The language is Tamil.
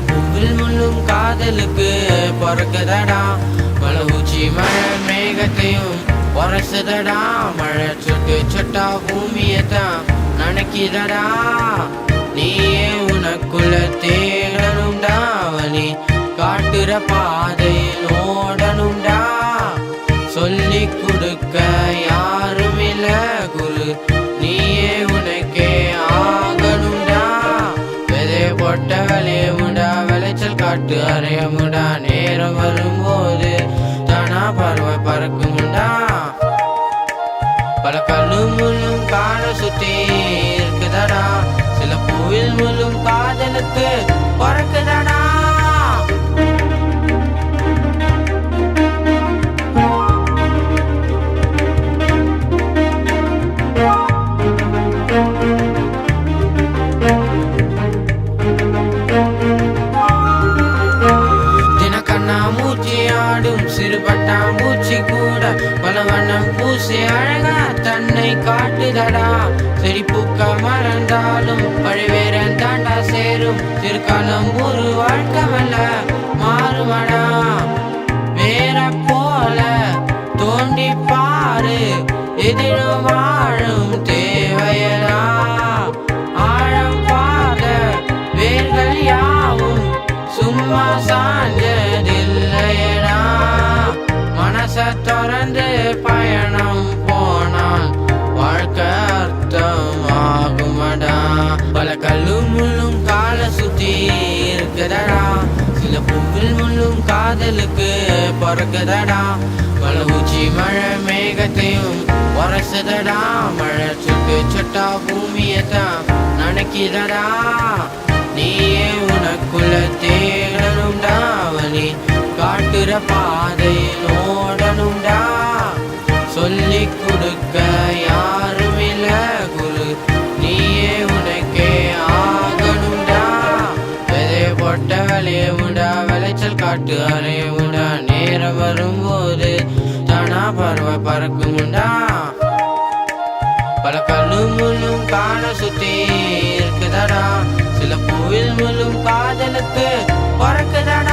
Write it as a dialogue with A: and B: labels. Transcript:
A: பூவில் முள்ளும் காதலுக்கு பொறக்குதடா. மலை உச்சி மழை மேகத்தையும் உரசுதடா. மழை சுட்டு சுட்டா பூமியத்தான் நனைக்குதடா. நீயே உனக்குள்ள தேடணும்டா. நீ காட்டுற பாதையில் ஓடணும்டா. சொல்லி கொடுக்க யாரும் இல்ல குரு, நீயே உனக்கே ஆகணும்டா. விதை போட்ட விளையமுடா, விளைச்சல் காட்டு அறையமுடா. நேரம் வரும்போது தானா பறவை பறக்கும்டா. பல கல்லும் முள்ளும் காண சுத்தி இருக்குதடா. சில பூவில் முள்ளும் காதலுக்கு பறக்குதடா. மூச்சியாடும் சிறுபட்டா மூச்சி கூட பல வண்ணம் பூசி அழகா தன்னை காட்டுதடா. சரி பூக்க மறந்தாலும் பழிவேறன் தாண்டா சேரும். திருக்காலம் ஒரு வாழ்க்கமல்ல மாறுமடா. வேற போல தோண்டி பாரு, எதிரும் வாழும் தேவையடா. ஆழம் பாத வேர்கள் யாவும் சும்மா சாஞ்சதில்லையடா. மனச திறந்து பயணம் போனால் வாழ்க்கை அர்த்தம் ஆகுமடா. பல கல்லும் முள்ளும் கால சுத்தி இருக்குதடா. சில பூவில் முள்ளும் காதலுக்கு பொறக்குதடா. மலை உச்சி மழை மேகத்தையும் உரசுதடா. மழை சுட்டு சுட்டா பூமியத்தான் நனைக்குதடா. நீயே உனக்குள்ள தேடணும்டா. நீ காட்டுற பாதையில் ஓடணும்டா. சொல்லி கொடுக்க யாரும் இல்ல குரு, நீயே உனக்கே ஆகணும்டா. விதை போட்ட விளையமுடா, விளைச்சல் காட்டு அறையமுடா. நேரம் வரும்போது தானா பறவை பறக்கும்டா. பல கல்லும் முள்ளும் காண சுத்தி இருக்குதடா. சில பூவில் முள்ளும் காதலுக்கு பறக்குதடா.